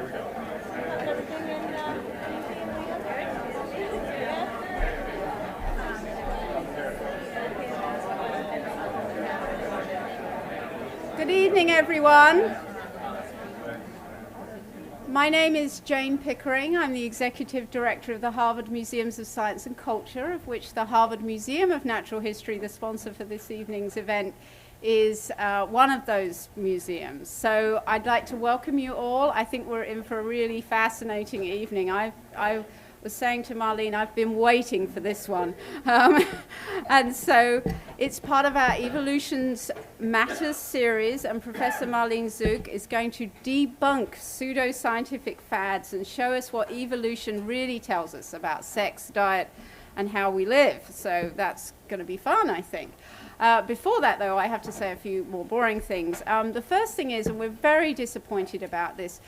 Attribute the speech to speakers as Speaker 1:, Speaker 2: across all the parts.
Speaker 1: Good evening, everyone. My name is Jane Pickering. I'm the Executive Director of the Harvard Museums of Science and Culture, of which the Harvard Museum of Natural History, the sponsor for this evening's event, is one of those museums. So I'd like to welcome you all. I think we're in for a really fascinating evening. I was saying to Marlene, I've been waiting for this one. And so it's part of our Evolutions Matters series, and Professor Marlene Zuk is going to debunk pseudoscientific fads and show us what evolution really tells us about sex, diet, and how we live. So that's going to be fun, I think. Before that, though, I have to say a few more boring things. The first thing is, and we're very disappointed about this,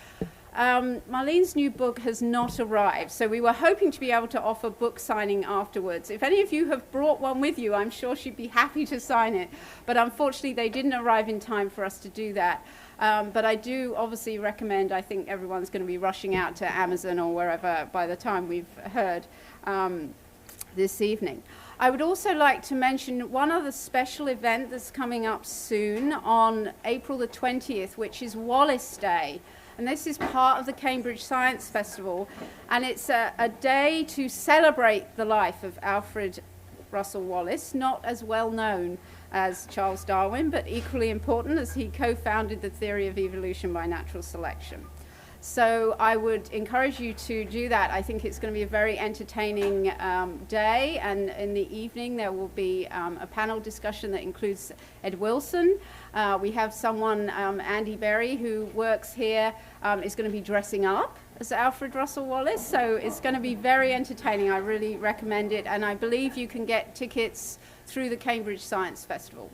Speaker 1: Marlene's new book has not arrived, so we were hoping to be able to offer book signing afterwards. If any of you have brought one with you, I'm sure she'd be happy to sign it, but unfortunately they didn't arrive in time for us to do that. But I do obviously recommend, I think everyone's going to be rushing out to Amazon or wherever by the time we've heard this evening. I would also like to mention one other special event that's coming up soon on April the 20th, which is Wallace Day. And this is part of the Cambridge Science Festival, and it's a day to celebrate the life of Alfred Russel Wallace, not as well known as Charles Darwin, but equally important as he co-founded the theory of evolution by natural selection. So I would encourage you to do that. I think it's going to be a very entertaining day, and in the evening there will be a panel discussion that includes Ed Wilson. We have someone, Andy Berry, who works here, is going to be dressing up as Alfred Russel Wallace, so it's going to be very entertaining. I really recommend it, and I believe you can get tickets through the Cambridge Science Festival.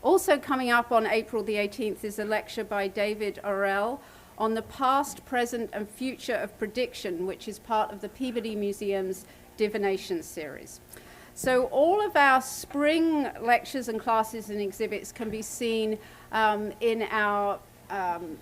Speaker 1: Also coming up on April the 18th is a lecture by David Orell on the past, present, and future of prediction, which is part of the Peabody Museum's Divination series. So all of our spring lectures and classes and exhibits can be seen in our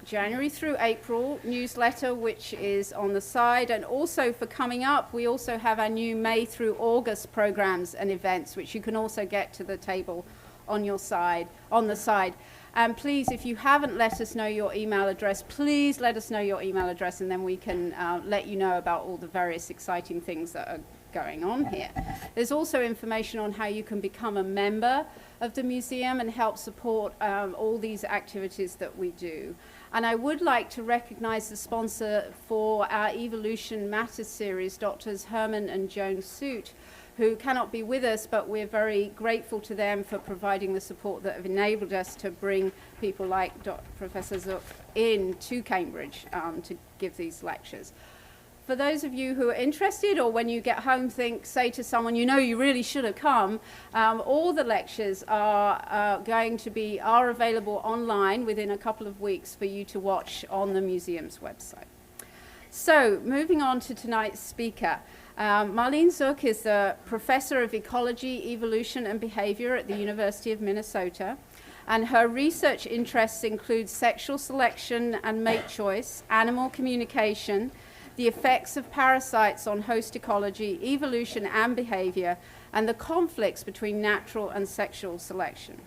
Speaker 1: January through April newsletter, which is on the side. And also for coming up, we also have our new May through August programs and events, which you can also get to the table on your side, on the side. And please, if you haven't let us know your email address, please let us know your email address, and then we can let you know about all the various exciting things that are going on here. There's also information on how you can become a member of the museum and help support all these activities that we do. And I would like to recognize the sponsor for our Evolution Matters series, Drs. Herman and Joan Soot, who cannot be with us, but we're very grateful to them for providing the support that have enabled us to bring people like Professor Zuk in to Cambridge to give these lectures. For those of you who are interested, or when you get home say to someone, you know you really should have come, all the lectures are available online within a couple of weeks for you to watch on the museum's website. So, moving on to tonight's speaker. Marlene Zuk is a professor of ecology, evolution, and behavior at the University of Minnesota, and her research interests include sexual selection and mate choice, animal communication, the effects of parasites on host ecology, evolution and behavior, and the conflicts between natural and sexual selection.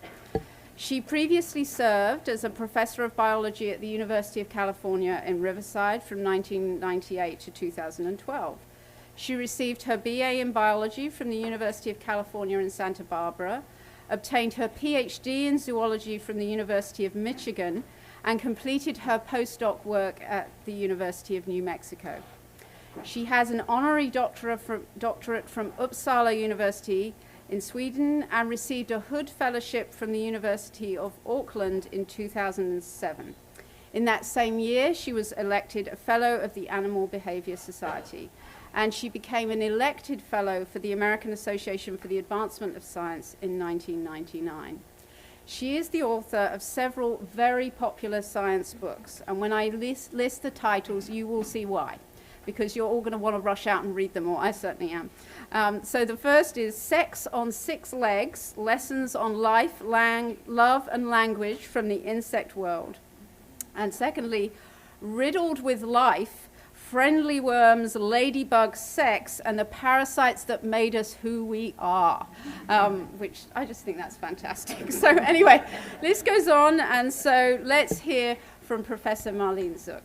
Speaker 1: She previously served as a professor of biology at the University of California in Riverside from 1998 to 2012. She received her BA in biology from the University of California in Santa Barbara, obtained her PhD in zoology from the University of Michigan, and completed her postdoc work at the University of New Mexico. She has an honorary doctorate from Uppsala University in Sweden and received a Hood Fellowship from the University of Auckland in 2007. In that same year, she was elected a Fellow of the Animal Behavior Society, and she became an elected Fellow for the American Association for the Advancement of Science in 1999. She is the author of several very popular science books, and when I list the titles, you will see why, because you're all going to want to rush out and read them, or I certainly am. So the first is Sex on Six Legs, Lessons on Life, Love, and Language from the Insect World. And secondly, riddled with life, friendly worms, ladybugs, sex, and the parasites that made us who we are, which I just think that's fantastic. So anyway, list goes on, and so let's hear from Professor Marlene Zuk.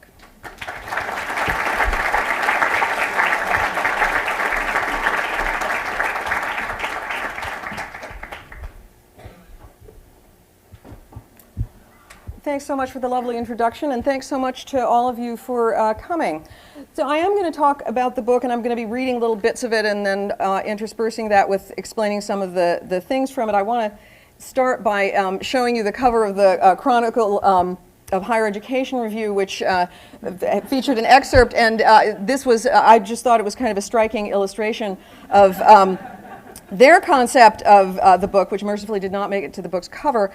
Speaker 2: Thanks so much for the lovely introduction, and thanks so much to all of you for coming. So I am going to talk about the book, and I'm going to be reading little bits of it and then interspersing that with explaining some of the things from it. I want to start by showing you the cover of the Chronicle of Higher Education Review, which featured an excerpt, and this was, I just thought it was kind of a striking illustration of their concept of the book, which mercifully did not make it to the book's cover,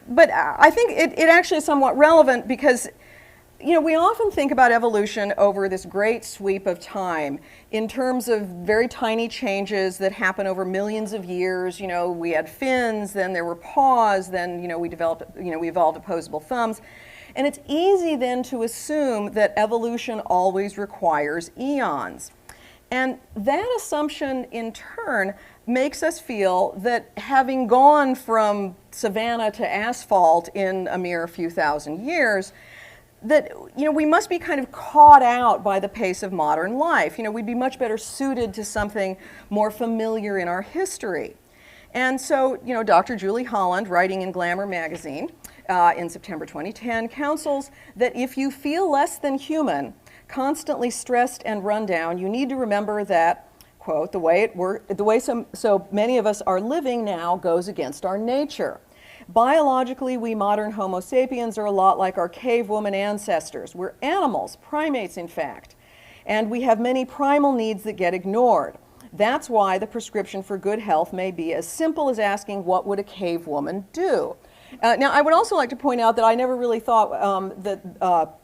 Speaker 2: but I think it actually is somewhat relevant because, you know, we often think about evolution over this great sweep of time in terms of very tiny changes that happen over millions of years. You know, we had fins, then there were paws, then, you know, we evolved opposable thumbs. And it's easy then to assume that evolution always requires eons. And that assumption, in turn, makes us feel that having gone from savanna to asphalt in a mere few thousand years, that, you know, we must be kind of caught out by the pace of modern life. You know, we'd be much better suited to something more familiar in our history. And so, you know, Dr. Julie Holland, writing in Glamour magazine in September 2010, counsels that if you feel less than human, constantly stressed and run down, you need to remember that, quote, the way so many of us are living now goes against our nature. Biologically, we modern Homo sapiens are a lot like our cave woman ancestors. We're animals, primates in fact, and we have many primal needs that get ignored. That's why the prescription for good health may be as simple as asking, what would a cave woman do? Now, I would also like to point out that I never really thought that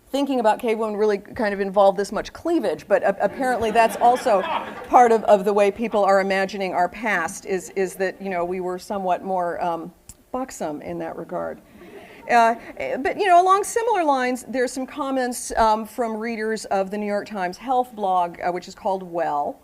Speaker 2: thinking about cave women really kind of involved this much cleavage, but apparently that's also part of the way people are imagining our past, is that, you know, we were somewhat more buxom in that regard. But, you know, along similar lines, there's some comments from readers of the New York Times health blog, which is called Well,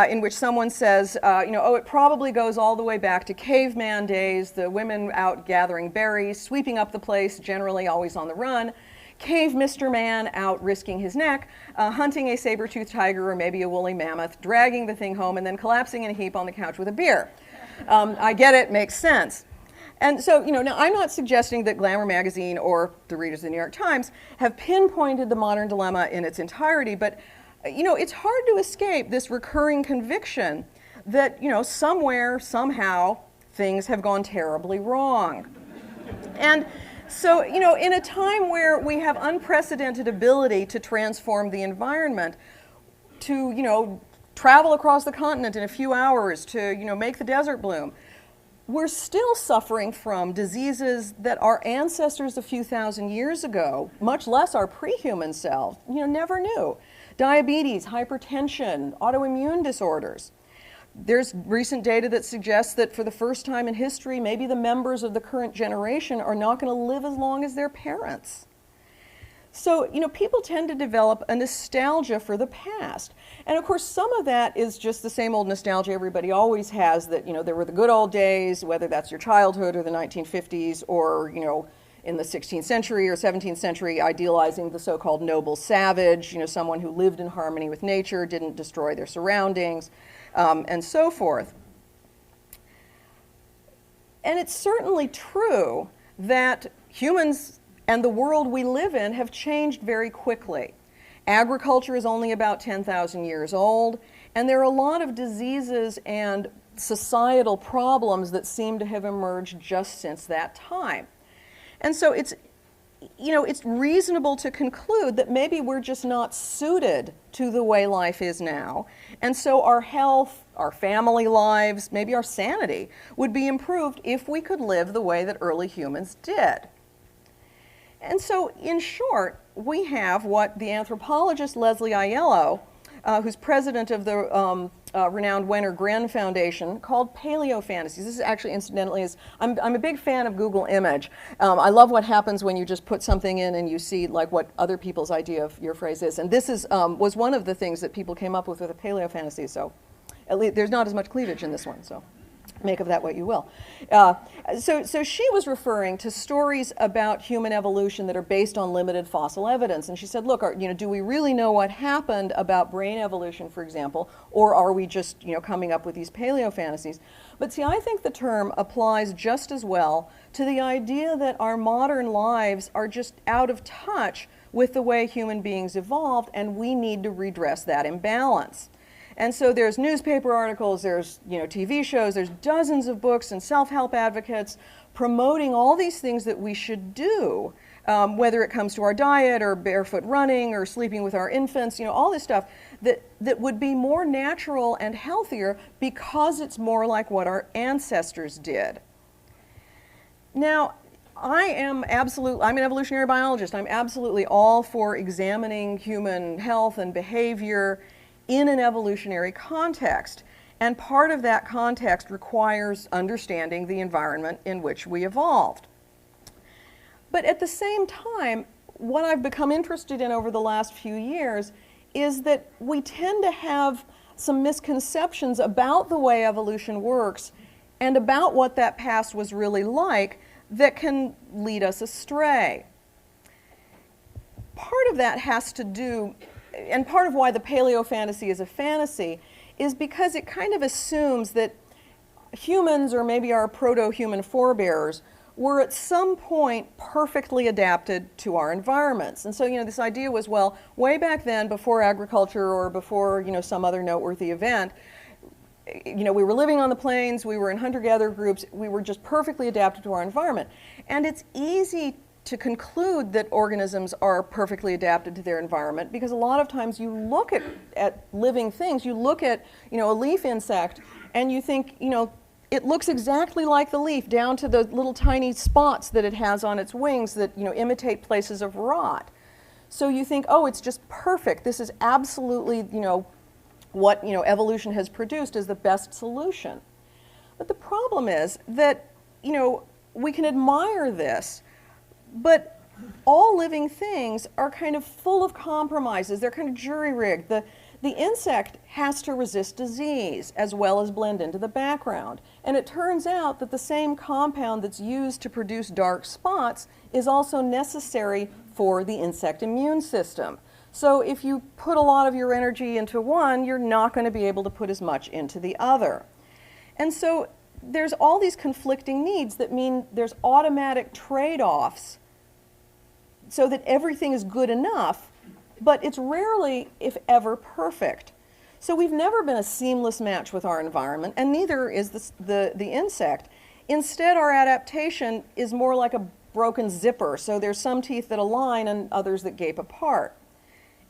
Speaker 2: in which someone says, you know, oh, it probably goes all the way back to caveman days, the women out gathering berries, sweeping up the place, generally always on the run, cave Mr. Man out risking his neck, hunting a saber-toothed tiger or maybe a woolly mammoth, dragging the thing home, and then collapsing in a heap on the couch with a beer. I get it, makes sense. And so, you know, now I'm not suggesting that Glamour magazine or the readers of the New York Times have pinpointed the modern dilemma in its entirety, but, you know, it's hard to escape this recurring conviction that, you know, somewhere, somehow, things have gone terribly wrong. And so, you know, in a time where we have unprecedented ability to transform the environment, to, you know, travel across the continent in a few hours, to, you know, make the desert bloom, we're still suffering from diseases that our ancestors a few thousand years ago, much less our pre-human selves, you know, never knew. Diabetes, hypertension, autoimmune disorders. There's recent data that suggests that for the first time in history, maybe the members of the current generation are not going to live as long as their parents. So, you know, people tend to develop a nostalgia for the past. And of course, some of that is just the same old nostalgia everybody always has, that, you know, there were the good old days, whether that's your childhood or the 1950s or, you know, in the 16th century or 17th century, idealizing the so-called noble savage, you know, someone who lived in harmony with nature, didn't destroy their surroundings, and so forth. And it's certainly true that humans and the world we live in have changed very quickly. Agriculture is only about 10,000 years old, and there are a lot of diseases and societal problems that seem to have emerged just since that time. And so it's, you know, it's reasonable to conclude that maybe we're just not suited to the way life is now. And so our health, our family lives, maybe our sanity would be improved if we could live the way that early humans did. And so, in short, we have what the anthropologist Leslie Aiello who's president of the renowned Wenner-Gren Foundation, called Paleofantasies. This is actually, incidentally, I'm a big fan of Google Image. I love what happens when you just put something in and you see like what other people's idea of your phrase is. And this is, was one of the things that people came up with a Paleofantasy. So at least there's not as much cleavage in this one. So make of that what you will. So she was referring to stories about human evolution that are based on limited fossil evidence. And she said, look, do we really know what happened about brain evolution, for example, or are we just coming up with these paleofantasies? But see, I think the term applies just as well to the idea that our modern lives are just out of touch with the way human beings evolved, and we need to redress that imbalance. And so there's newspaper articles, there's TV shows, there's dozens of books and self-help advocates promoting all these things that we should do, whether it comes to our diet or barefoot running or sleeping with our infants, all this stuff that would be more natural and healthier because it's more like what our ancestors did. Now, I'm an evolutionary biologist. I'm absolutely all for examining human health and behavior in an evolutionary context. And part of that context requires understanding the environment in which we evolved. But at the same time, what I've become interested in over the last few years is that we tend to have some misconceptions about the way evolution works and about what that past was really like that can lead us astray. Part of that has to do, and part of why the paleofantasy is a fantasy, is because it kind of assumes that humans, or maybe our proto-human forebears, were at some point perfectly adapted to our environments. And so, this idea was, well, way back then, before agriculture or before, some other noteworthy event, we were living on the plains, we were in hunter-gatherer groups, we were just perfectly adapted to our environment. And it's easy to conclude that organisms are perfectly adapted to their environment because a lot of times you look at living things, you look at a leaf insect and you think it looks exactly like the leaf down to the little tiny spots that it has on its wings that imitate places of rot. So you think, oh, it's just perfect, this is absolutely what evolution has produced is the best solution. But the problem is that we can admire this, but all living things are kind of full of compromises. They're kind of jury-rigged. The insect has to resist disease as well as blend into the background. And it turns out that the same compound that's used to produce dark spots is also necessary for the insect immune system. So if you put a lot of your energy into one, you're not going to be able to put as much into the other. And so there's all these conflicting needs that mean there's automatic trade-offs so that everything is good enough, but it's rarely, if ever, perfect. So we've never been a seamless match with our environment, and neither is the insect. Instead, our adaptation is more like a broken zipper, so there's some teeth that align and others that gape apart.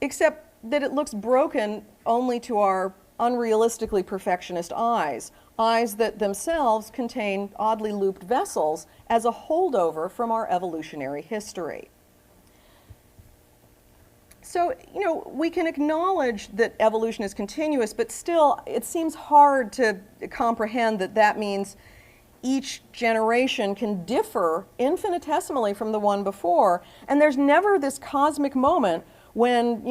Speaker 2: Except that it looks broken only to our unrealistically perfectionist eyes that themselves contain oddly looped vessels as a holdover from our evolutionary history. So, we can acknowledge that evolution is continuous, but still it seems hard to comprehend that that means each generation can differ infinitesimally from the one before, and there's never this cosmic moment when,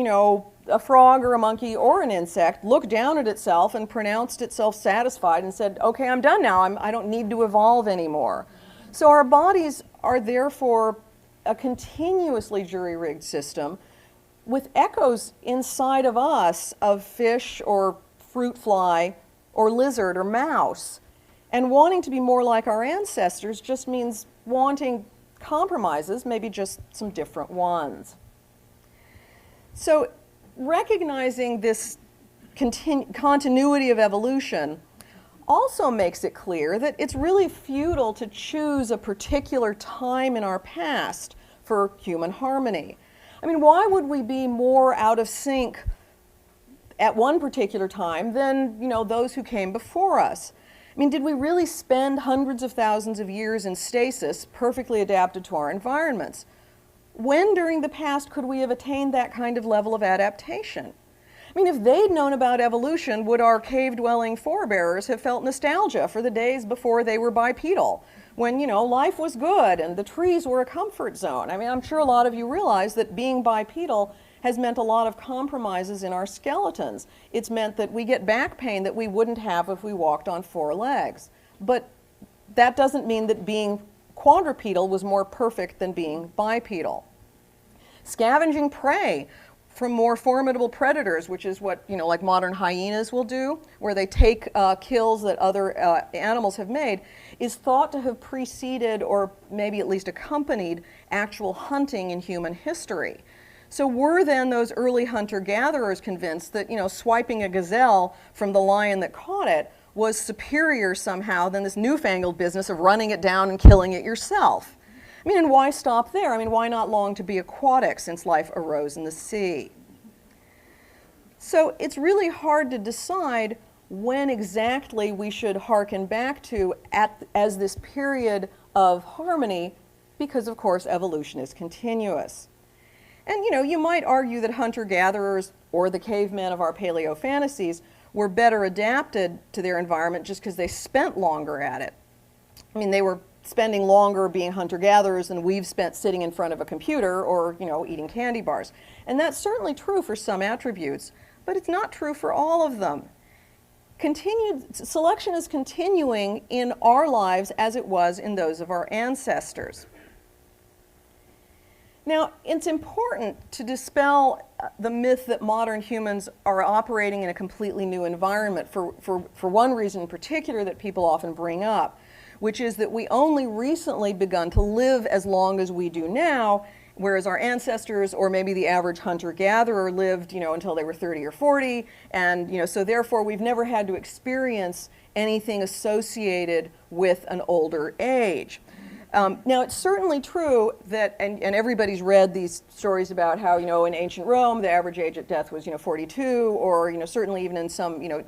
Speaker 2: a frog or a monkey or an insect looked down at itself and pronounced itself satisfied and said, okay, I'm done now, I don't need to evolve anymore. So our bodies are therefore a continuously jury-rigged system with echoes inside of us of fish or fruit fly or lizard or mouse. And wanting to be more like our ancestors just means wanting compromises, maybe just some different ones. So recognizing this continuity of evolution also makes it clear that it's really futile to choose a particular time in our past for human harmony. I mean, why would we be more out of sync at one particular time than, those who came before us? I mean, did we really spend hundreds of thousands of years in stasis, perfectly adapted to our environments? When during the past could we have attained that kind of level of adaptation? I mean, if they'd known about evolution, would our cave-dwelling forebears have felt nostalgia for the days before they were bipedal, when, you know, life was good and the trees were a comfort zone? I mean, I'm sure a lot of you realize that being bipedal has meant a lot of compromises in our skeletons. It's meant that we get back pain that we wouldn't have if we walked on 4 legs. But that doesn't mean that being quadrupedal was more perfect than being bipedal. Scavenging prey from more formidable predators, which is what, you know, like modern hyenas will do, where they take kills that other animals have made, is thought to have preceded or maybe at least accompanied actual hunting in human history. So were then those early hunter-gatherers convinced that, you know, swiping a gazelle from the lion that caught it was superior somehow than this newfangled business of running it down and killing it yourself? I mean, and why stop there? I mean, why not long to be aquatic since life arose in the sea? So it's really hard to decide when exactly we should hearken back to as this period of harmony, because of course evolution is continuous. And, you know, you might argue that hunter-gatherers or the cavemen of our paleo fantasies were better adapted to their environment just because they spent longer at it. I mean, they were spending longer being hunter-gatherers than we've spent sitting in front of a computer or, you know, eating candy bars. And that's certainly true for some attributes, but it's not true for all of them. Selection is continuing in our lives as it was in those of our ancestors. Now, it's important to dispel the myth that modern humans are operating in a completely new environment for one reason in particular that people often bring up, which is that we only recently begun to live as long as we do now, whereas our ancestors or maybe the average hunter-gatherer lived, you know, until they were 30 or 40, and, you know, so therefore we've never had to experience anything associated with an older age. Now, it's certainly true that, and everybody's read these stories about how, you know, in ancient Rome, the average age at death was, you know, 42, or, you know, certainly even in some, you know,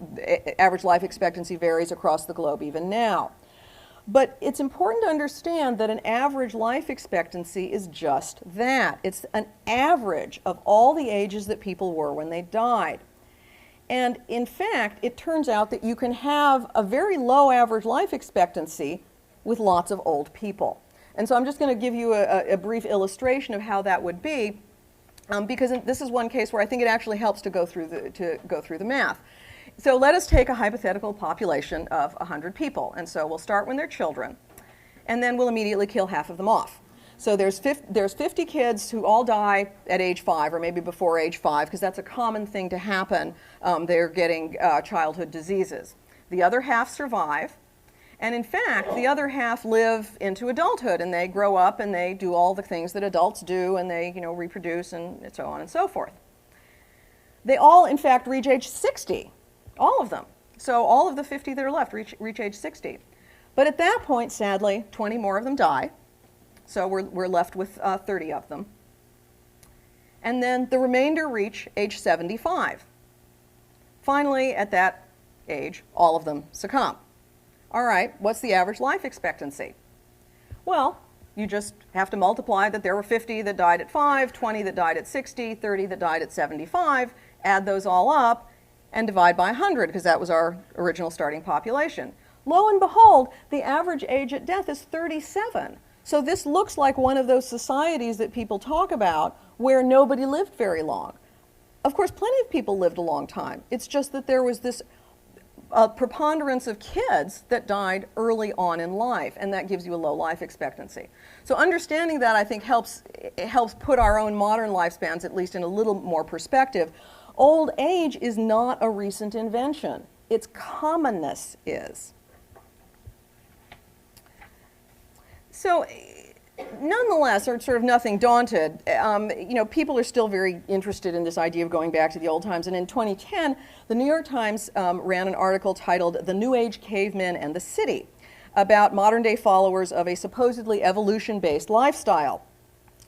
Speaker 2: average life expectancy varies across the globe even now. But it's important to understand that an average life expectancy is just that. It's an average of all the ages that people were when they died. And in fact, it turns out that you can have a very low average life expectancy with lots of old people. And so I'm just going to give you a brief illustration of how that would be, because this is one case where I think it actually helps to go through the math. So let us take a hypothetical population of 100 people, and so we'll start when they're children, and then we'll immediately kill half of them off. So there's 50 kids who all die at age 5, or maybe before age 5, because that's a common thing to happen. They're getting childhood diseases. The other half survive. And in fact, the other half live into adulthood, and they grow up and they do all the things that adults do, and they, you know, reproduce and so on and so forth. They all, in fact, reach age 60, all of them. So all of the 50 that are left reach age 60. But at that point, sadly, 20 more of them die. So we're left with 30 of them. And then the remainder reach age 75. Finally, at that age, all of them succumb. All right, what's the average life expectancy? Well, you just have to multiply that there were 50 that died at 5, 20 that died at 60, 30 that died at 75, add those all up, and divide by 100, because that was our original starting population. Lo and behold, the average age at death is 37. So this looks like one of those societies that people talk about where nobody lived very long. Of course, plenty of people lived a long time. It's just that there was this preponderance of kids that died early on in life, and that gives you a low life expectancy. So understanding that, I think, helps put our own modern lifespans at least in a little more perspective. Old age is not a recent invention. Its commonness is. So nonetheless, or sort of nothing daunted, you know, people are still very interested in this idea of going back to the old times. And in 2010, the New York Times ran an article titled "The New Age Cavemen and the City," about modern-day followers of a supposedly evolution-based lifestyle.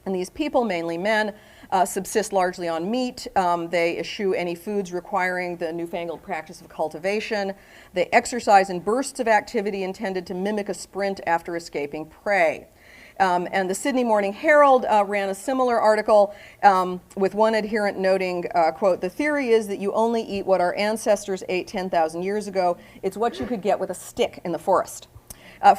Speaker 2: And these people, mainly men, subsist largely on meat. They eschew any foods requiring the newfangled practice of cultivation. They exercise in bursts of activity intended to mimic a sprint after escaping prey. And the Sydney Morning Herald ran a similar article with one adherent noting, quote, "The theory is that you only eat what our ancestors ate 10,000 years ago. It's what you could get with a stick in the forest."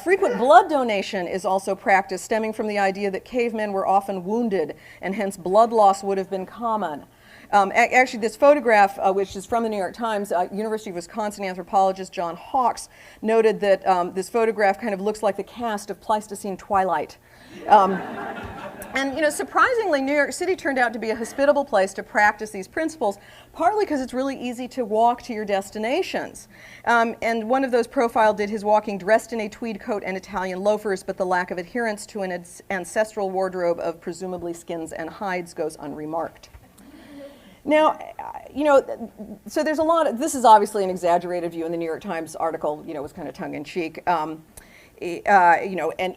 Speaker 2: Frequent blood donation is also practiced, stemming from the idea that cavemen were often wounded and hence blood loss would have been common. Actually, this photograph, which is from the New York Times, University of Wisconsin anthropologist John Hawkes noted that this photograph kind of looks like the cast of Pleistocene Twilight. And surprisingly, New York City turned out to be a hospitable place to practice these principles, partly because it's really easy to walk to your destinations. And one of those profiled did his walking dressed in a tweed coat and Italian loafers, but the lack of adherence to an ancestral wardrobe of presumably skins and hides goes unremarked. Now, so there's a lot of, this is obviously an exaggerated view, in the New York Times article, was kind of tongue-in-cheek. And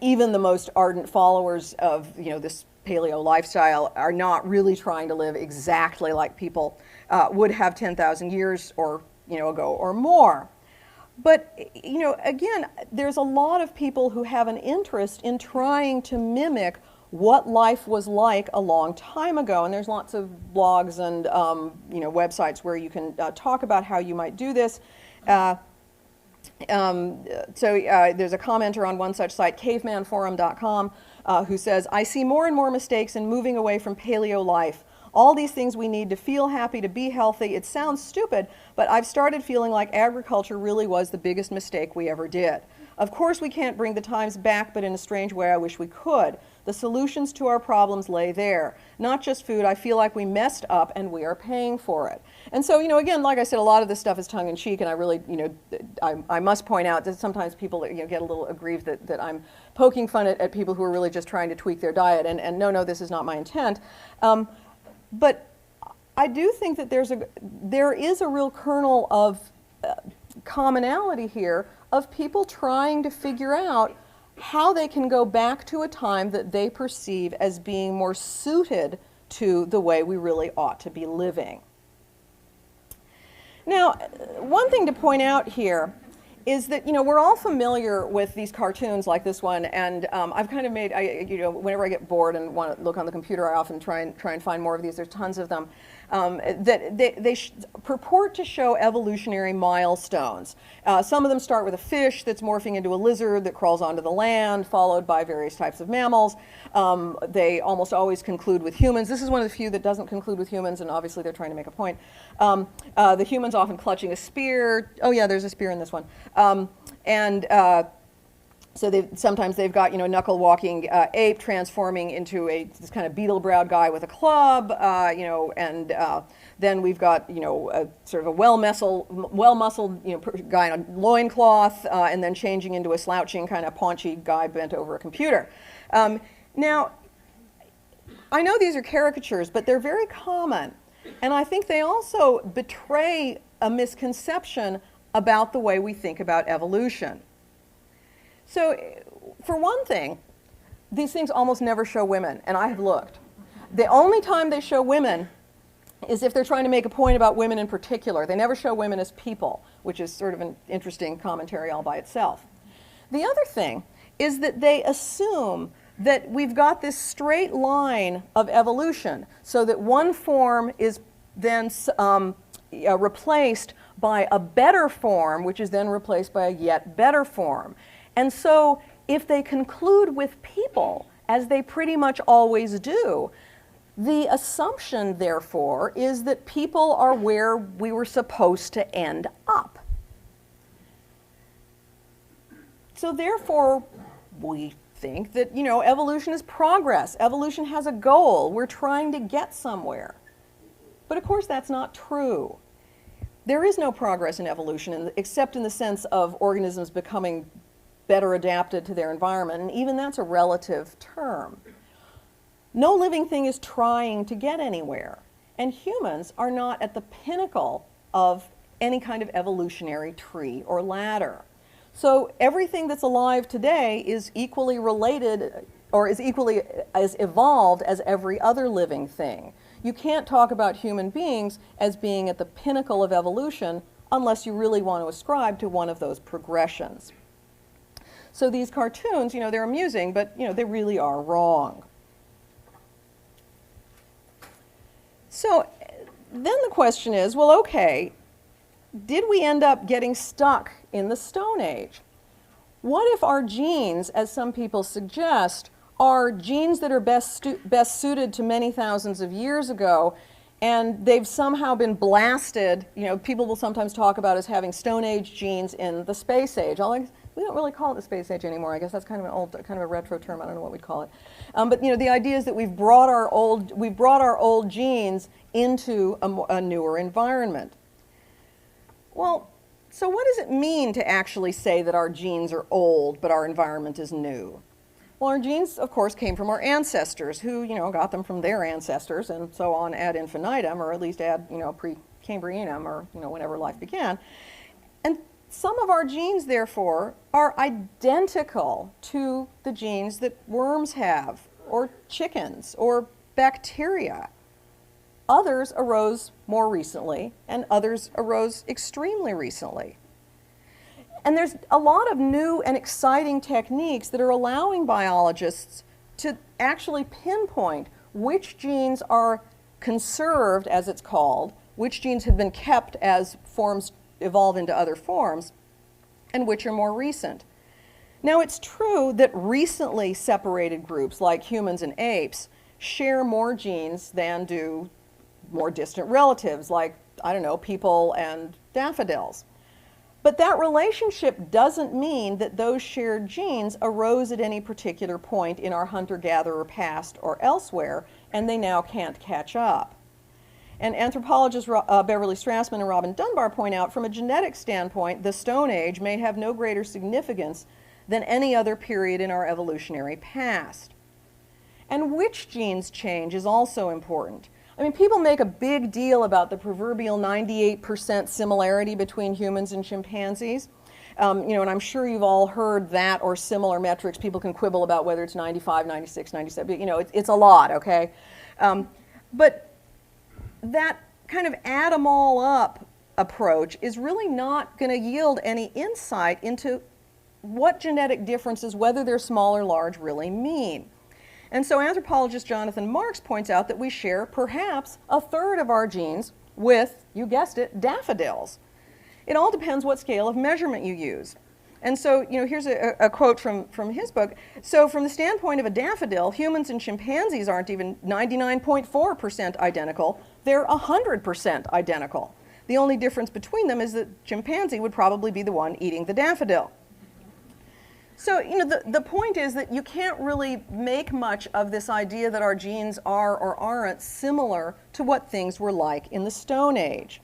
Speaker 2: even the most ardent followers of, this paleo lifestyle are not really trying to live exactly like people would have 10,000 years or, ago or more. But, again, there's a lot of people who have an interest in trying to mimic what life was like a long time ago. And there's lots of blogs and, websites where you can talk about how you might do this. So there's a commenter on one such site, cavemanforum.com, who says, "I see more and more mistakes in moving away from paleo life. All these things we need to feel happy, to be healthy. It sounds stupid, but I've started feeling like agriculture really was the biggest mistake we ever did. Of course we can't bring the times back, but in a strange way I wish we could. The solutions to our problems lay there. Not just food. I feel like we messed up and we are paying for it." And so, again, like I said, a lot of this stuff is tongue-in-cheek, and I really, I must point out that sometimes people, get a little aggrieved that I'm poking fun at people who are really just trying to tweak their diet, and no, this is not my intent. But I do think that there is a real kernel of commonality here of people trying to figure out how they can go back to a time that they perceive as being more suited to the way we really ought to be living. Now, one thing to point out here is that, we're all familiar with these cartoons like this one, and I've kind of made, whenever I get bored and want to look on the computer, I often try and find more of these. There's tons of them. That they purport to show evolutionary milestones. Some of them start with a fish that's morphing into a lizard that crawls onto the land, followed by various types of mammals. They almost always conclude with humans. This is one of the few that doesn't conclude with humans, and obviously they're trying to make a point. The humans often clutching a spear. Oh yeah, there's a spear in this one. So sometimes they've got, knuckle-walking ape transforming into this kind of beetle-browed guy with a club, and then we've got, a sort of a well-muscled, guy in a loincloth, and then changing into a slouching kind of paunchy guy bent over a computer. Now, I know these are caricatures, but they're very common, and I think they also betray a misconception about the way we think about evolution. So, for one thing, these things almost never show women, and I have looked. The only time they show women is if they're trying to make a point about women in particular. They never show women as people, which is sort of an interesting commentary all by itself. The other thing is that they assume that we've got this straight line of evolution, so that one form is then replaced by a better form, which is then replaced by a yet better form. And so if they conclude with people, as they pretty much always do, the assumption, therefore, is that people are where we were supposed to end up. So therefore, we think that, evolution is progress. Evolution has a goal. We're trying to get somewhere. But of course, that's not true. There is no progress in evolution, except in the sense of organisms becoming better adapted to their environment, and even that's a relative term. No living thing is trying to get anywhere, and humans are not at the pinnacle of any kind of evolutionary tree or ladder. So everything that's alive today is equally related, or is equally as evolved as every other living thing. You can't talk about human beings as being at the pinnacle of evolution unless you really want to ascribe to one of those progressions. So these cartoons, they're amusing, but they really are wrong. So then the question is, well, okay, did we end up getting stuck in the Stone Age? What if our genes, as some people suggest, are genes that are best suited to many thousands of years ago, and they've somehow been blasted? People will sometimes talk about us having Stone Age genes in the Space Age. We don't really call it the Space Age anymore. I guess that's kind of a retro term. I don't know what we'd call it. But the idea is that we've brought our old genes into a newer environment. Well, so what does it mean to actually say that our genes are old, but our environment is new? Well, our genes, of course, came from our ancestors, who, got them from their ancestors, and so on ad infinitum, or at least ad, pre-Cambrianum, or, whenever life began. And some of our genes, therefore, are identical to the genes that worms have, or chickens, or bacteria. Others arose more recently, and others arose extremely recently. And there's a lot of new and exciting techniques that are allowing biologists to actually pinpoint which genes are conserved, as it's called, which genes have been kept as forms evolve into other forms, and which are more recent. Now, it's true that recently separated groups like humans and apes share more genes than do more distant relatives like, people and daffodils. But that relationship doesn't mean that those shared genes arose at any particular point in our hunter-gatherer past or elsewhere, and they now can't catch up. And anthropologists Beverly Strassman and Robin Dunbar point out, from a genetic standpoint, the Stone Age may have no greater significance than any other period in our evolutionary past. And which genes change is also important. People make a big deal about the proverbial 98% similarity between humans and chimpanzees. And I'm sure you've all heard that or similar metrics. People can quibble about whether it's 95, 96, 97. It's a lot, okay? But that kind of add them all up approach is really not going to yield any insight into what genetic differences, whether they're small or large, really mean. And so anthropologist Jonathan Marks points out that we share perhaps a third of our genes with, you guessed it, daffodils. It all depends what scale of measurement you use. And so, here's a quote from his book. So from the standpoint of a daffodil, humans and chimpanzees aren't even 99.4% identical. They're 100% identical. The only difference between them is that chimpanzee would probably be the one eating the daffodil. So, the point is that you can't really make much of this idea that our genes are or aren't similar to what things were like in the Stone Age.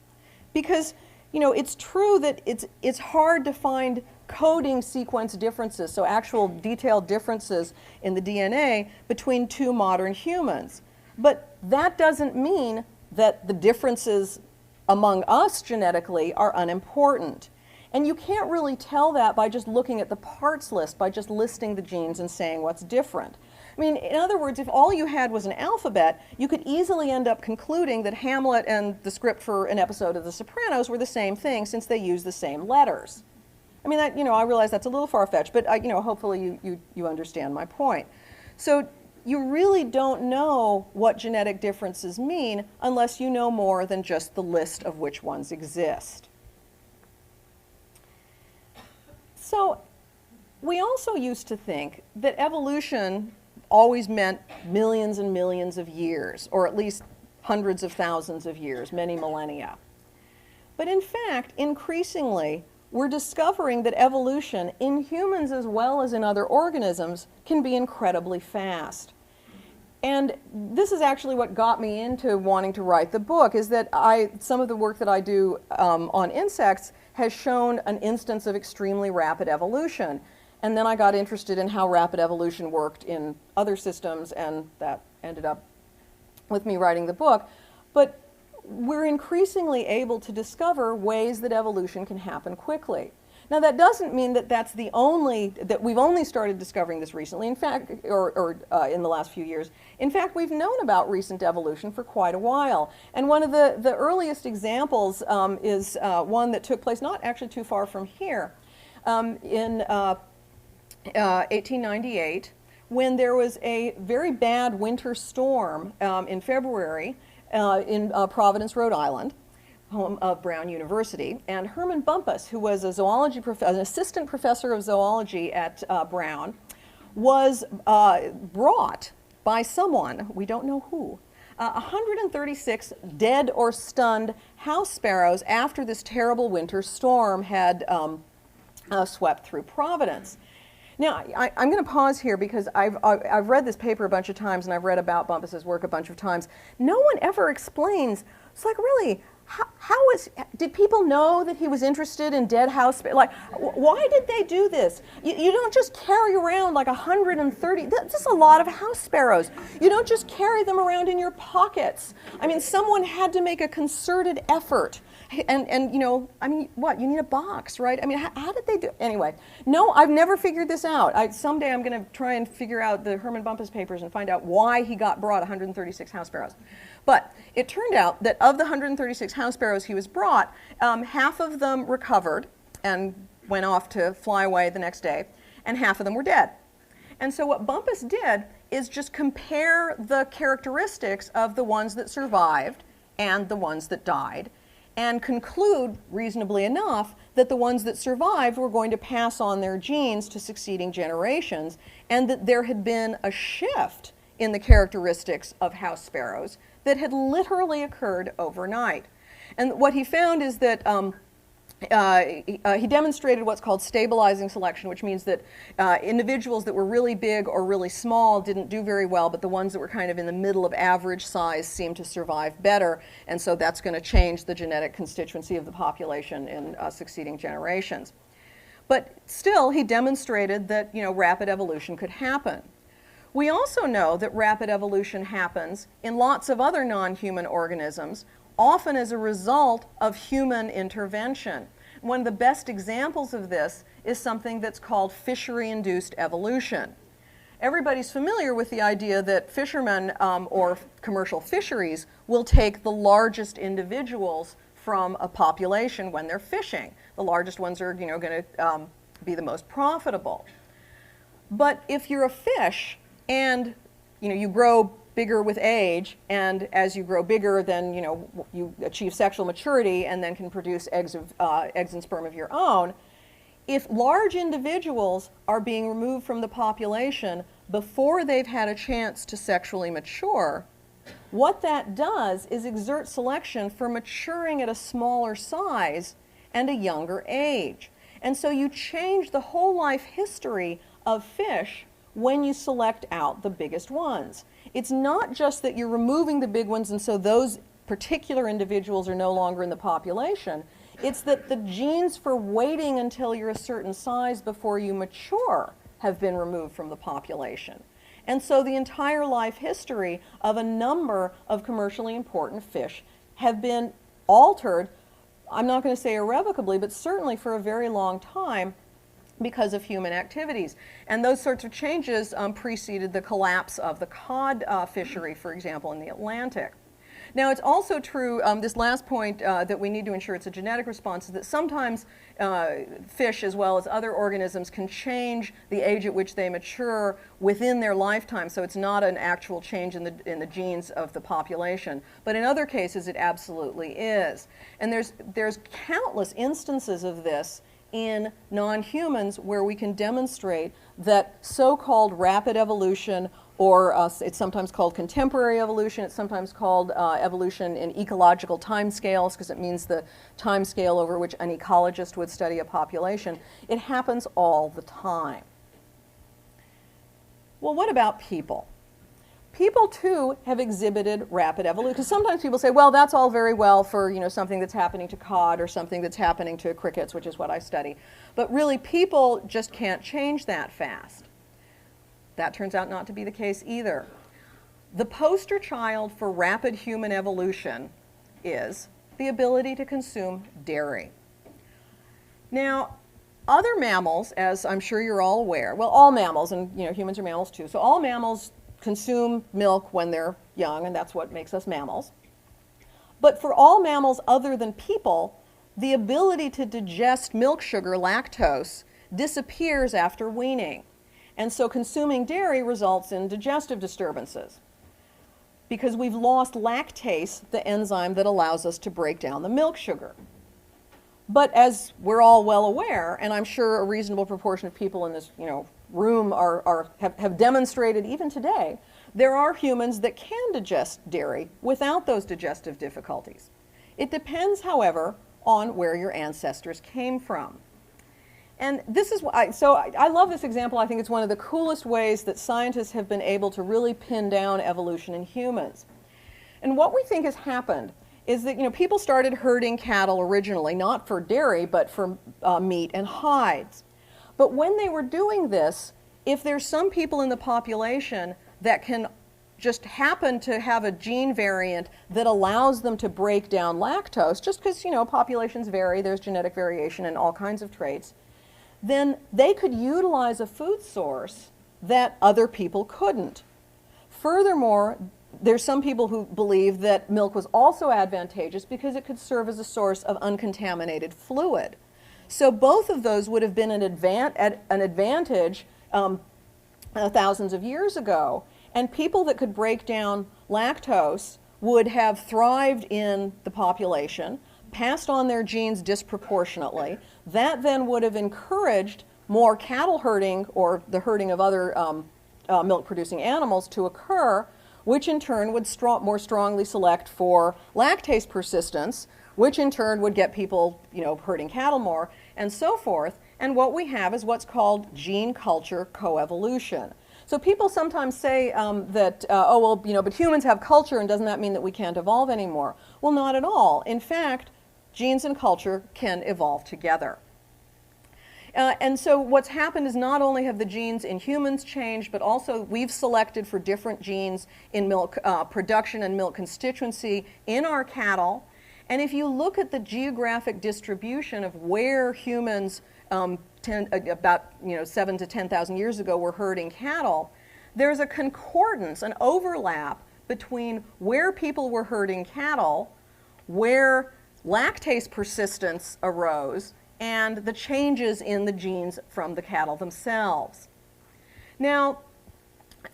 Speaker 2: Because, it's true that it's hard to find coding sequence differences, so actual detailed differences in the DNA between two modern humans. But that doesn't mean that the differences among us genetically are unimportant. And you can't really tell that by just looking at the parts list, by just listing the genes and saying what's different. In other words, if all you had was an alphabet, you could easily end up concluding that Hamlet and the script for an episode of The Sopranos were the same thing, since they use the same letters. I realize that's a little far-fetched, but hopefully you understand my point. So you really don't know what genetic differences mean unless you know more than just the list of which ones exist. So we also used to think that evolution always meant millions and millions of years, or at least hundreds of thousands of years, many millennia. But in fact, increasingly, we're discovering that evolution, in humans as well as in other organisms, can be incredibly fast. And this is actually what got me into wanting to write the book, is that some of the work that I do on insects has shown an instance of extremely rapid evolution. And then I got interested in how rapid evolution worked in other systems, and that ended up with me writing the book. But we're increasingly able to discover ways that evolution can happen quickly. Now, that doesn't mean that that we've only started discovering this recently, in fact, or in the last few years. In fact, we've known about recent evolution for quite a while. And one of the earliest examples is one that took place not actually too far from here, in 1898, when there was a very bad winter storm in February in Providence, Rhode Island, home of Brown University. And Herman Bumpus, who was a zoology an assistant professor of zoology at Brown, was brought by someone, we don't know who, 136 dead or stunned house sparrows after this terrible winter storm had swept through Providence. Now, I'm going to pause here because I've read this paper a bunch of times and I've read about Bumpus's work a bunch of times. No one ever explains, it's like, really, did people know that he was interested in dead house sparrows? Like, why did they do this? You don't just carry around like 130, that's a lot of house sparrows. You don't just carry them around in your pockets. I mean, someone had to make a concerted effort. And you know, I mean, what, you need a box, right? I mean, how did they do, anyway. No, I've never figured this out. Someday I'm going to try and figure out the Herman Bumpus papers and find out why he brought 136 house sparrows. But it turned out that of the 136 house sparrows he was brought, half of them recovered and went off to fly away the next day, and half of them were dead. And so what Bumpus did is just compare the characteristics of the ones that survived and the ones that died, and conclude, reasonably enough, that the ones that survived were going to pass on their genes to succeeding generations, and that there had been a shift in the characteristics of house sparrows that had literally occurred overnight. And what he found is that he demonstrated what's called stabilizing selection, which means that individuals that were really big or really small didn't do very well, but the ones that were kind of in the middle of average size seemed to survive better, and so that's going to change the genetic constituency of the population in succeeding generations. But still, he demonstrated that, you know, rapid evolution could happen. We also know that rapid evolution happens in lots of other non-human organisms, often as a result of human intervention. One of the best examples of this is something that's called fishery-induced evolution. Everybody's familiar with the idea that fishermen or commercial fisheries will take the largest individuals from a population when they're fishing. The largest ones are, you know, going to be the most profitable. But if you're a fish and, you know, you grow bigger with age, and as you grow bigger, then, you know, you achieve sexual maturity and then can produce eggs and sperm of your own. If large individuals are being removed from the population before they've had a chance to sexually mature, what that does is exert selection for maturing at a smaller size and a younger age. And so you change the whole life history of fish when you select out the biggest ones. It's not just that you're removing the big ones and so those particular individuals are no longer in the population. It's that the genes for waiting until you're a certain size before you mature have been removed from the population. And so the entire life history of a number of commercially important fish have been altered, I'm not going to say irrevocably, but certainly for a very long time, because of human activities. And those sorts of changes preceded the collapse of the cod fishery, for example, in the Atlantic. Now, it's also true, this last point that we need to ensure it's a genetic response, is that sometimes fish, as well as other organisms, can change the age at which they mature within their lifetime, so it's not an actual change in the genes of the population. But in other cases, it absolutely is. And there's countless instances of this in non-humans where we can demonstrate that so-called rapid evolution, or it's sometimes called contemporary evolution, it's sometimes called evolution in ecological timescales, because it means the time scale over which an ecologist would study a population. It happens all the time. Well, what about people? People too have exhibited rapid evolution, because sometimes people say, well, that's all very well for, you know, something that's happening to cod or something that's happening to crickets, which is what I study. But really, people just can't change that fast. That turns out not to be the case either. The poster child for rapid human evolution is the ability to consume dairy. Now, other mammals, as I'm sure you're all aware, well, all mammals, and, you know, humans are mammals too, so all mammals consume milk when they're young, and that's what makes us mammals. But for all mammals other than people, the ability to digest milk sugar, lactose, disappears after weaning. And so consuming dairy results in digestive disturbances because we've lost lactase, the enzyme that allows us to break down the milk sugar. But as we're all well aware, and I'm sure a reasonable proportion of people in this room have demonstrated even today, there are humans that can digest dairy without those digestive difficulties. It depends, however, on where your ancestors came from. And this is why, I love this example. I think it's one of the coolest ways that scientists have been able to really pin down evolution in humans. And what we think has happened is that people started herding cattle originally, not for dairy, but for meat and hides. But when they were doing this, if there's some people in the population that can just happen to have a gene variant that allows them to break down lactose, just because populations vary, there's genetic variation in all kinds of traits, then they could utilize a food source that other people couldn't. Furthermore, there's some people who believe that milk was also advantageous because it could serve as a source of uncontaminated fluid. So both of those would have been an advantage thousands of years ago. And people that could break down lactose would have thrived in the population, passed on their genes disproportionately. That then would have encouraged more cattle herding or the herding of other milk-producing animals to occur, which in turn would more strongly select for lactase persistence, which in turn would get people herding cattle more, and so forth. And what we have is what's called gene culture coevolution. So people sometimes say that, but humans have culture, and doesn't that mean that we can't evolve anymore? Well, not at all. In fact, genes and culture can evolve together. And so what's happened is not only have the genes in humans changed, but also we've selected for different genes in milk production and milk constituency in our cattle. And if you look at the geographic distribution of where humans about 7 to 10,000 years ago were herding cattle, there's a concordance, an overlap between where people were herding cattle, where lactase persistence arose, and the changes in the genes from the cattle themselves. Now,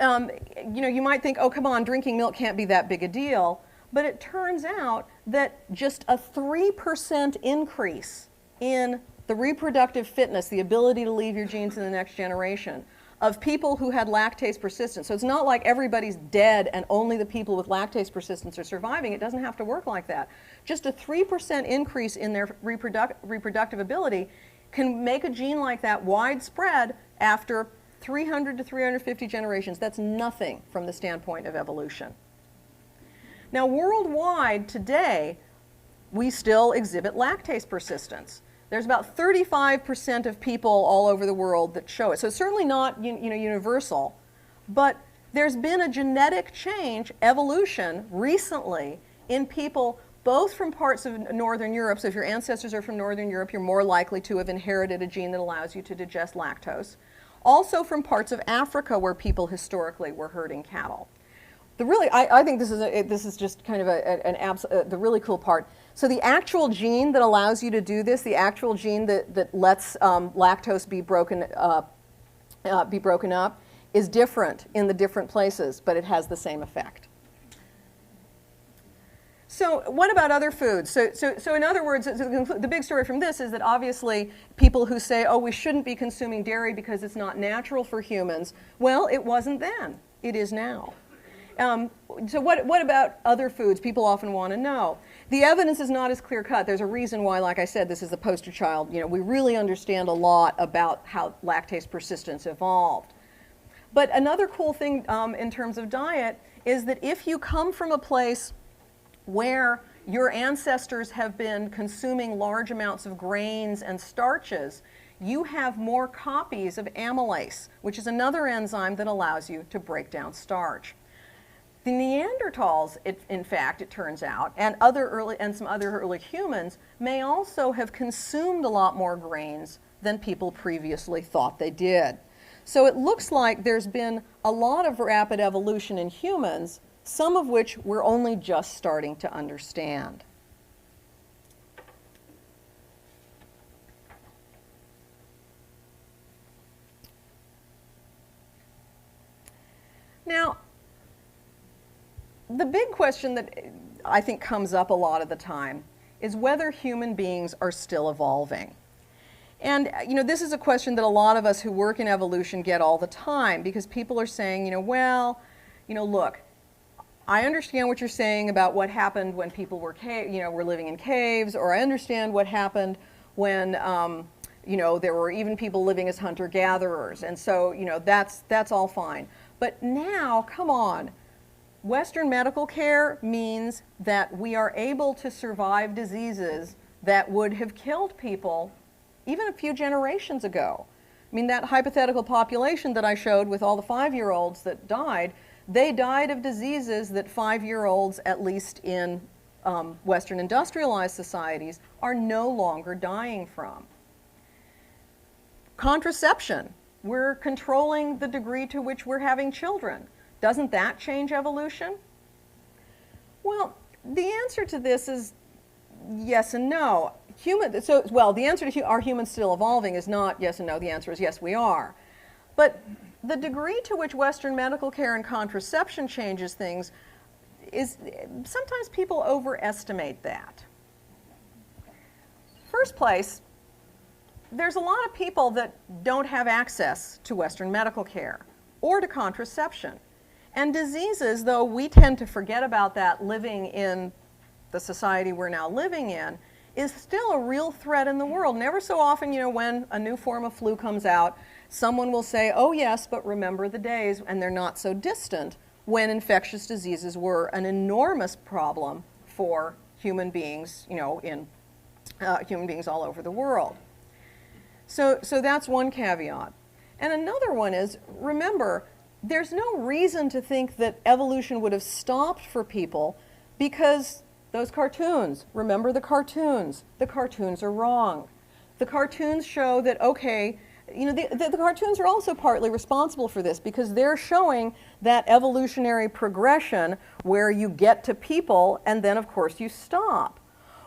Speaker 2: you might think, oh, come on, drinking milk can't be that big a deal, but it turns out that just a 3% increase in the reproductive fitness, the ability to leave your genes in the next generation, of people who had lactase persistence. So it's not like everybody's dead and only the people with lactase persistence are surviving. It doesn't have to work like that. Just a 3% increase in their reproductive ability can make a gene like that widespread after 300 to 350 generations. That's nothing from the standpoint of evolution. Now, worldwide today, we still exhibit lactase persistence. There's about 35% of people all over the world that show it. So it's certainly not universal, but there's been a genetic change, evolution, recently in people both from parts of Northern Europe. So if your ancestors are from Northern Europe, you're more likely to have inherited a gene that allows you to digest lactose. Also from parts of Africa where people historically were herding cattle. I think this is just kind of the really cool part. So the actual gene that allows you to do this, the actual gene that lets lactose be broken up, is different in the different places, but it has the same effect. So what about other foods? So in other words, the big story from this is that obviously people who say, oh, we shouldn't be consuming dairy because it's not natural for humans, well, it wasn't then. It is now. So what about other foods? People often want to know. The evidence is not as clear-cut. There's a reason why, like I said, this is the poster child. We really understand a lot about how lactase persistence evolved. But another cool thing in terms of diet is that if you come from a place where your ancestors have been consuming large amounts of grains and starches, you have more copies of amylase, which is another enzyme that allows you to break down starch. The Neanderthals, in fact, it turns out, and some other early humans may also have consumed a lot more grains than people previously thought they did. So it looks like there's been a lot of rapid evolution in humans, some of which we're only just starting to understand. the big question that I think comes up a lot of the time is whether human beings are still evolving. And this is a question that a lot of us who work in evolution get all the time, because people are saying, look, I understand what you're saying about what happened when people were living in caves, or I understand what happened when there were even people living as hunter-gatherers, and so that's all fine. But now, come on, Western medical care means that we are able to survive diseases that would have killed people even a few generations ago. I mean, that hypothetical population that I showed with all the 5-year-olds that died, they died of diseases that 5-year-olds, at least in Western industrialized societies, are no longer dying from. Contraception. We're controlling the degree to which we're having children. Doesn't that change evolution? Well, the answer to this is yes and no. The answer to are humans still evolving is not yes and no. The answer is yes, we are. But the degree to which Western medical care and contraception changes things is sometimes people overestimate that. First place, there's a lot of people that don't have access to Western medical care or to contraception. And diseases, though we tend to forget about that living in the society we're now living in, is still a real threat in the world. And ever so often, when a new form of flu comes out, someone will say, oh yes, but remember the days, and they're not so distant, when infectious diseases were an enormous problem for human beings, human beings all over the world. So that's one caveat. And another one is, remember, there's no reason to think that evolution would have stopped for people because those cartoons, remember the cartoons are wrong. The cartoons show that, okay, the cartoons are also partly responsible for this, because they're showing that evolutionary progression where you get to people and then of course you stop.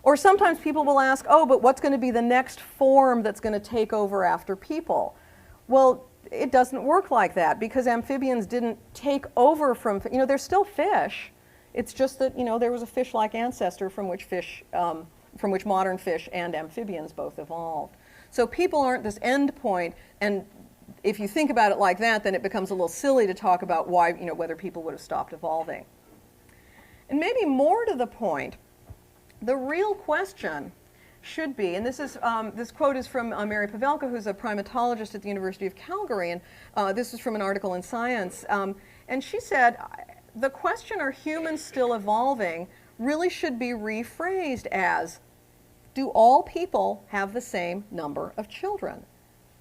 Speaker 2: Or sometimes people will ask, oh, but what's going to be the next form that's going to take over after people? Well, it doesn't work like that, because amphibians didn't take over from, they're still fish. It's just that, there was a fish-like ancestor from which modern fish and amphibians both evolved. So people aren't this end point, and if you think about it like that, then it becomes a little silly to talk about why, whether people would have stopped evolving. And maybe more to the point, the real question should be, and this quote is from Mary Pavelka, who's a primatologist at the University of Calgary, and this is from an article in Science, and she said, the question, are humans still evolving, really should be rephrased as, do all people have the same number of children?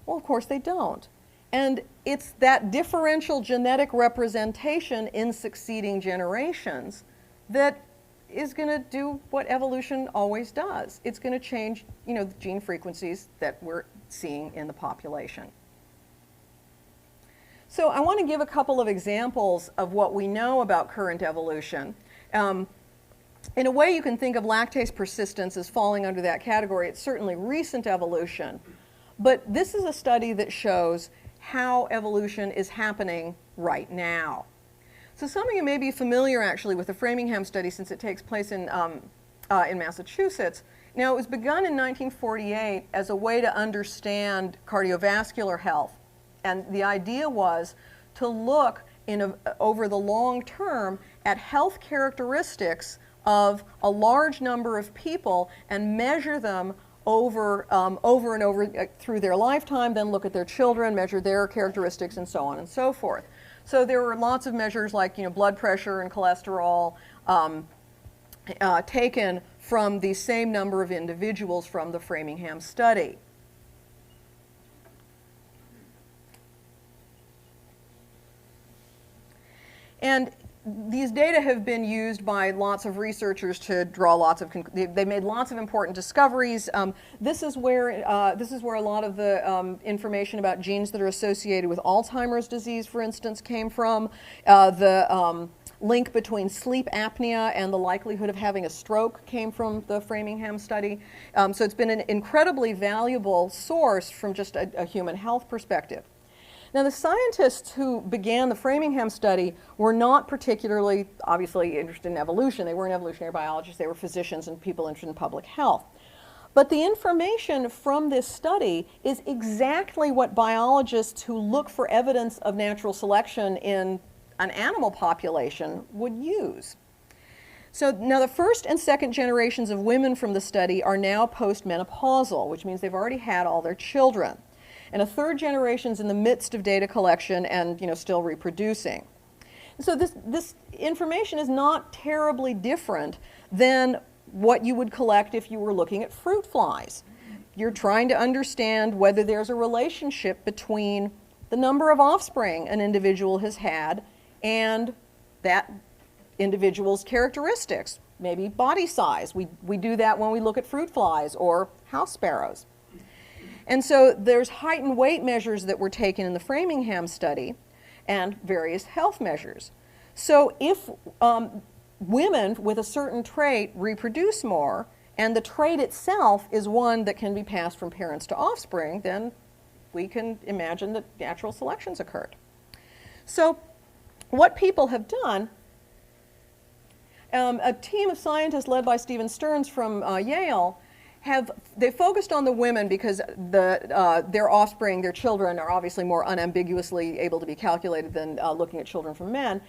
Speaker 2: Well, of course they don't. And it's that differential genetic representation in succeeding generations that is going to do what evolution always does. It's going to change, the gene frequencies that we're seeing in the population. So I want to give a couple of examples of what we know about current evolution. In a way, you can think of lactase persistence as falling under that category. It's certainly recent evolution. But this is a study that shows how evolution is happening right now. So some of you may be familiar, actually, with the Framingham study, since it takes place in Massachusetts. Now, it was begun in 1948 as a way to understand cardiovascular health. And the idea was to look over the long term at health characteristics of a large number of people and measure them over and over through their lifetime, then look at their children, measure their characteristics, and so on and so forth. So there were lots of measures like blood pressure and cholesterol taken from the same number of individuals from the Framingham study. And these data have been used by lots of researchers to draw they made lots of important discoveries. This is where a lot of the information about genes that are associated with Alzheimer's disease, for instance, came from. The link between sleep apnea and the likelihood of having a stroke came from the Framingham study. So it's been an incredibly valuable source from just a human health perspective. Now, the scientists who began the Framingham study were not particularly, obviously, interested in evolution. They weren't evolutionary biologists. They were physicians and people interested in public health. But the information from this study is exactly what biologists who look for evidence of natural selection in an animal population would use. So now the first and second generations of women from the study are now postmenopausal, which means they've already had all their children. And a third generation's in the midst of data collection and still reproducing. So this information is not terribly different than what you would collect if you were looking at fruit flies. You're trying to understand whether there's a relationship between the number of offspring an individual has had and that individual's characteristics, maybe body size. We do that when we look at fruit flies or house sparrows. And so there's height and weight measures that were taken in the Framingham study and various health measures. So if women with a certain trait reproduce more and the trait itself is one that can be passed from parents to offspring, then we can imagine that natural selection's occurred. So what people have done, a team of scientists led by Stephen Stearns from Yale, they focused on the women because their offspring, their children, are obviously more unambiguously able to be calculated than looking at children from men.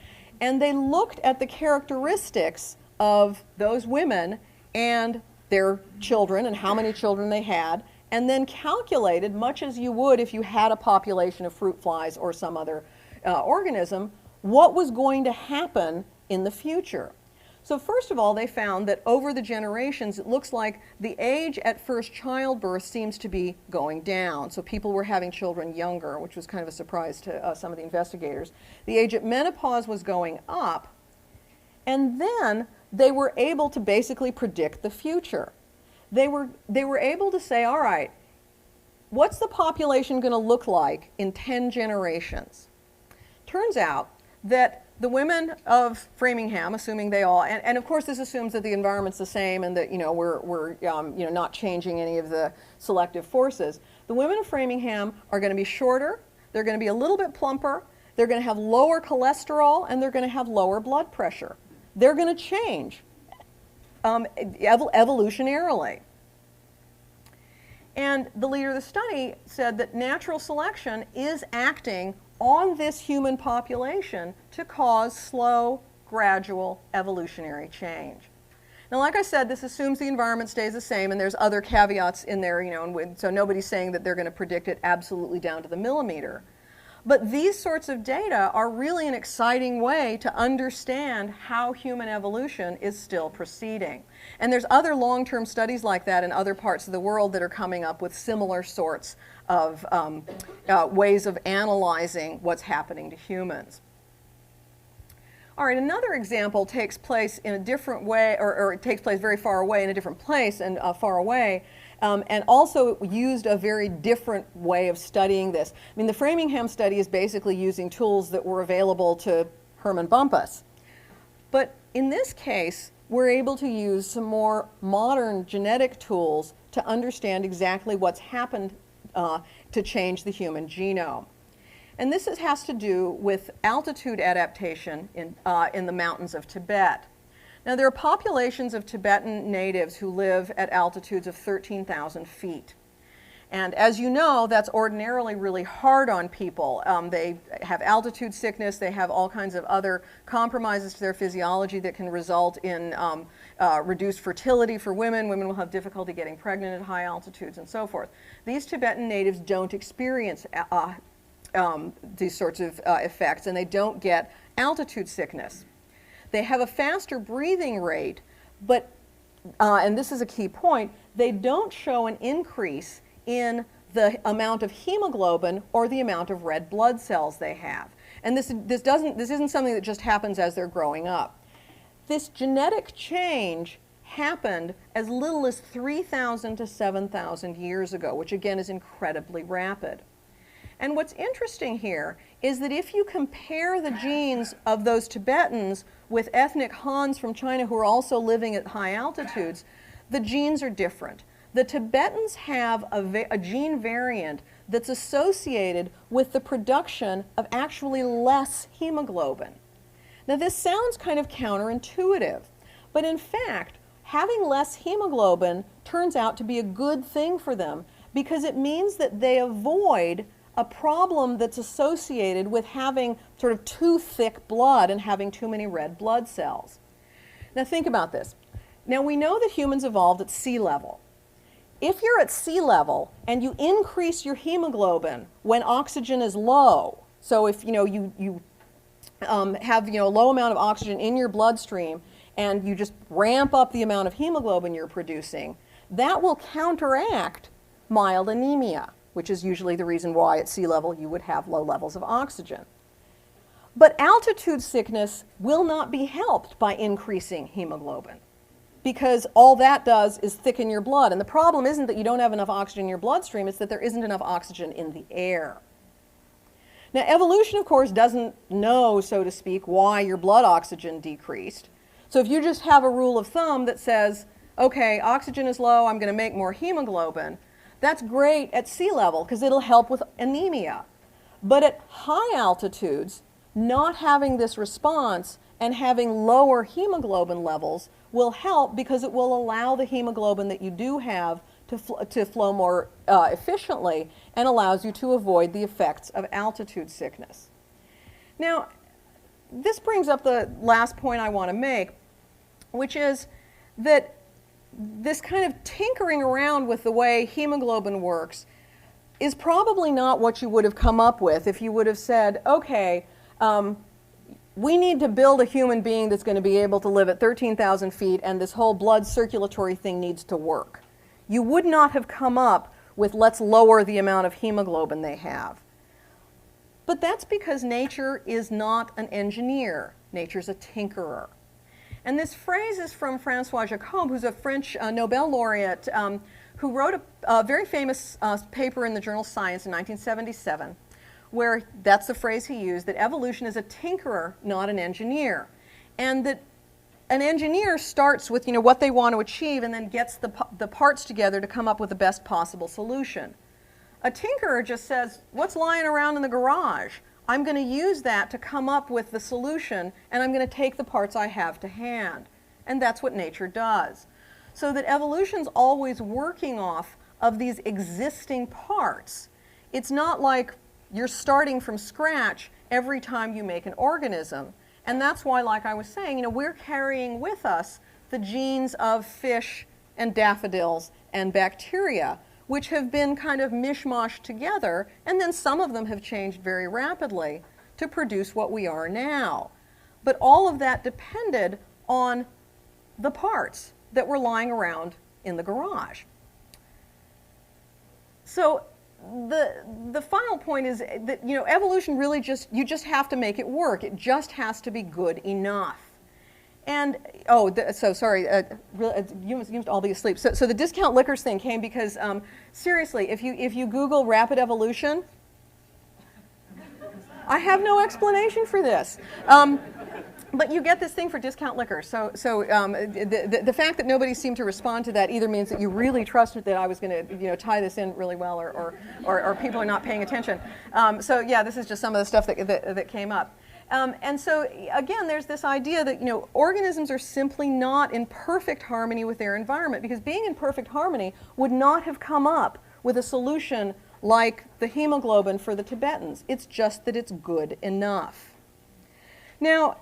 Speaker 2: And they looked at the characteristics of those women and their children and how many children they had, and then calculated, much as you would if you had a population of fruit flies or some other organism, what was going to happen in the future. So first of all, they found that over the generations, it looks like the age at first childbirth seems to be going down. So people were having children younger, which was kind of a surprise to some of the investigators. The age at menopause was going up, and then they were able to basically predict the future. They were able to say, all right, what's the population going to look like in 10 generations? Turns out that the women of Framingham, assuming they all, and of course this assumes that the environment's the same and that we're not changing any of the selective forces. The women of Framingham are going to be shorter, they're going to be a little bit plumper, they're going to have lower cholesterol, and they're going to have lower blood pressure. They're going to change evolutionarily. And the leader of the study said that natural selection is acting on this human population to cause slow, gradual evolutionary change. Now, like I said, this assumes the environment stays the same, and there's other caveats in there, so nobody's saying that they're going to predict it absolutely down to the millimeter. But these sorts of data are really an exciting way to understand how human evolution is still proceeding. And there's other long-term studies like that in other parts of the world that are coming up with similar sorts of ways of analyzing what's happening to humans. All right, another example takes place in a different way, or it takes place very far away in a different place and far away, and also used a very different way of studying this. I mean, the Framingham study is basically using tools that were available to Herman Bumpus. But in this case, we're able to use some more modern genetic tools to understand exactly what's happened to change the human genome. And this has to do with altitude adaptation in the mountains of Tibet. Now, there are populations of Tibetan natives who live at altitudes of 13,000 feet. And as you know, that's ordinarily really hard on people. They have altitude sickness, they have all kinds of other compromises to their physiology that can result in reduced fertility for women. Women will have difficulty getting pregnant at high altitudes and so forth. These Tibetan natives don't experience these sorts of effects, and they don't get altitude sickness. They have a faster breathing rate, but, and this is a key point, they don't show an increase in the amount of hemoglobin or the amount of red blood cells they have. And this isn't something that just happens as they're growing up. This genetic change happened as little as 3,000 to 7,000 years ago, which again is incredibly rapid. And what's interesting here is that if you compare the genes of those Tibetans with ethnic Hans from China who are also living at high altitudes, the genes are different. the Tibetans have a gene variant that's associated with the production of actually less hemoglobin. Now this sounds kind of counterintuitive, but in fact, having less hemoglobin turns out to be a good thing for them because it means that they avoid a problem that's associated with having sort of too thick blood and having too many red blood cells. Now think about this. Now we know that humans evolved at sea level. If you're at sea level and you increase your hemoglobin when oxygen is low, so if you have a low amount of oxygen in your bloodstream and you just ramp up the amount of hemoglobin you're producing, that will counteract mild anemia, which is usually the reason why at sea level you would have low levels of oxygen. But altitude sickness will not be helped by increasing hemoglobin, because all that does is thicken your blood. And the problem isn't that you don't have enough oxygen in your bloodstream, it's that there isn't enough oxygen in the air. Now, evolution, of course, doesn't know, so to speak, why your blood oxygen decreased. So if you just have a rule of thumb that says, okay, oxygen is low, I'm going to make more hemoglobin, that's great at sea level because it'll help with anemia. But at high altitudes, not having this response and having lower hemoglobin levels will help because it will allow the hemoglobin that you do have to flow more efficiently and allows you to avoid the effects of altitude sickness. Now, this brings up the last point I want to make, which is that this kind of tinkering around with the way hemoglobin works is probably not what you would have come up with if you would have said, okay, we need to build a human being that's going to be able to live at 13,000 feet and this whole blood circulatory thing needs to work. You would not have come up with let's lower the amount of hemoglobin they have. But that's because nature is not an engineer. Nature's a tinkerer. And this phrase is from Francois Jacob, who's a French Nobel laureate who wrote a very famous paper in the journal Science in 1977, where that's the phrase he used, that evolution is a tinkerer, not an engineer. And that an engineer starts with what they want to achieve and then gets the parts together to come up with the best possible solution. A tinkerer just says, what's lying around in the garage? I'm going to use that to come up with the solution, and I'm going to take the parts I have to hand. And that's what nature does. So that evolution's always working off of these existing parts. It's not like you're starting from scratch every time you make an organism. And that's why, like I was saying, we're carrying with us the genes of fish and daffodils and bacteria, which have been kind of mishmashed together, and then some of them have changed very rapidly to produce what we are now. But all of that depended on the parts that were lying around in the garage. So the final point is that evolution really you just have to make it work. It just has to be good enough. And so sorry, you must all be asleep. So the discount liquors thing came because seriously, if you Google rapid evolution, I have no explanation for this. But you get this thing for discount liquor. So the fact that nobody seemed to respond to that either means that you really trusted that I was going to tie this in really well, or people are not paying attention. So yeah, this is just some of the stuff that came up. And so again, there's this idea that organisms are simply not in perfect harmony with their environment, because being in perfect harmony would not have come up with a solution like the hemoglobin for the Tibetans. It's just that it's good enough. Now,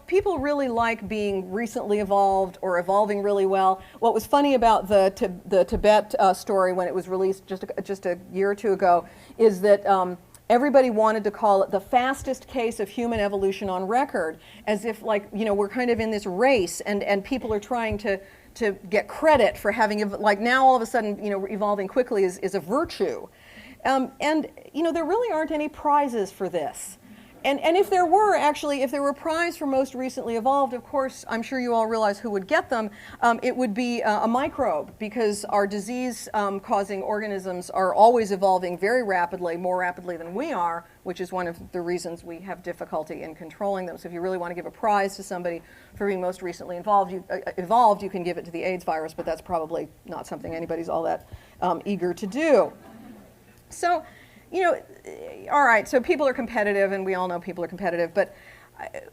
Speaker 2: people really like being recently evolved or evolving really well. What was funny about the Tibet story when it was released just a year or two ago is that everybody wanted to call it the fastest case of human evolution on record, as if we're kind of in this race and people are trying to get credit for having, now all of a sudden, evolving quickly is a virtue. And there really aren't any prizes for this. And if there were actually, if there were a prize for most recently evolved, of course, I'm sure you all realize who would get them. It would be a microbe, because our disease-causing organisms are always evolving very rapidly, more rapidly than we are, which is one of the reasons we have difficulty in controlling them. So if you really want to give a prize to somebody for being most recently evolved, you can give it to the AIDS virus, but that's probably not something anybody's all that eager to do. So, you know, all right, so people are competitive, and we all know people are competitive, but,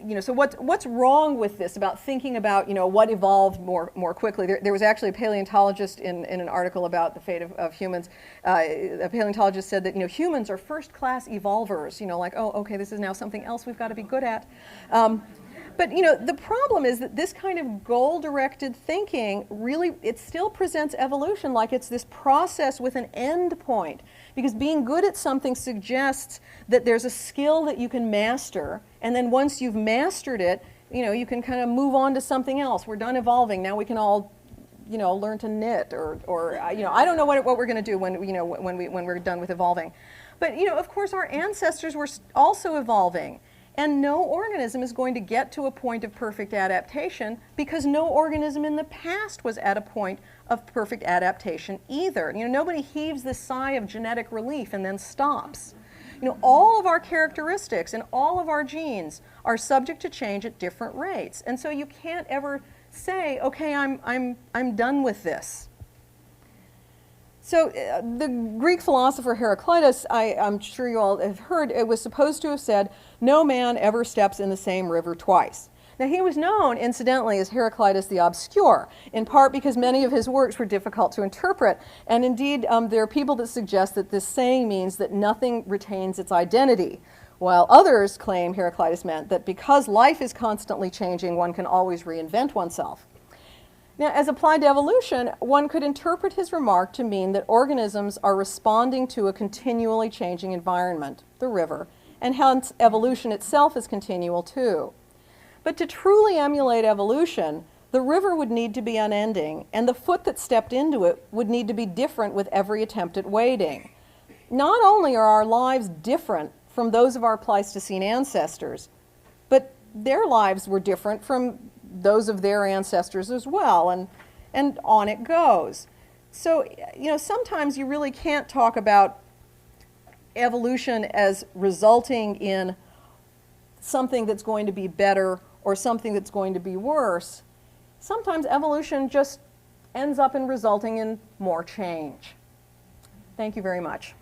Speaker 2: you know, so what's wrong with this about thinking about, you know, what evolved more quickly? There was actually a paleontologist in an article about the fate of humans. A paleontologist said that, you know, humans are first-class evolvers, you know, like, oh, okay, this is now something else we've got to be good at. But, you know, the problem is that this kind of goal-directed thinking really, it still presents evolution like it's this process with an end point. Because being good at something suggests that there's a skill that you can master, and then once you've mastered it, you know, you can kind of move on to something else. We're done evolving. Now we can all, you know, learn to knit, or you know, I don't know what we're going to do when, you know, when we're done with evolving. But, you know, of course, our ancestors were also evolving. And no organism is going to get to a point of perfect adaptation, because no organism in the past was at a point of perfect adaptation either. You know, nobody heaves this sigh of genetic relief and then stops. You know, all of our characteristics and all of our genes are subject to change at different rates. And so you can't ever say, okay, I'm done with this. So the Greek philosopher Heraclitus, I'm sure you all have heard, it was supposed to have said, no man ever steps in the same river twice. Now, he was known, incidentally, as Heraclitus the Obscure, in part because many of his works were difficult to interpret. And indeed, there are people that suggest that this saying means that nothing retains its identity, while others claim Heraclitus meant that because life is constantly changing, one can always reinvent oneself. Now, as applied to evolution, one could interpret his remark to mean that organisms are responding to a continually changing environment, the river, and hence evolution itself is continual too. But to truly emulate evolution, the river would need to be unending, and the foot that stepped into it would need to be different with every attempt at wading. Not only are our lives different from those of our Pleistocene ancestors, but their lives were different from those of their ancestors as well, and on it goes. So, you know, sometimes you really can't talk about evolution as resulting in something that's going to be better or something that's going to be worse. Sometimes evolution just ends up in resulting in more change. Thank you very much.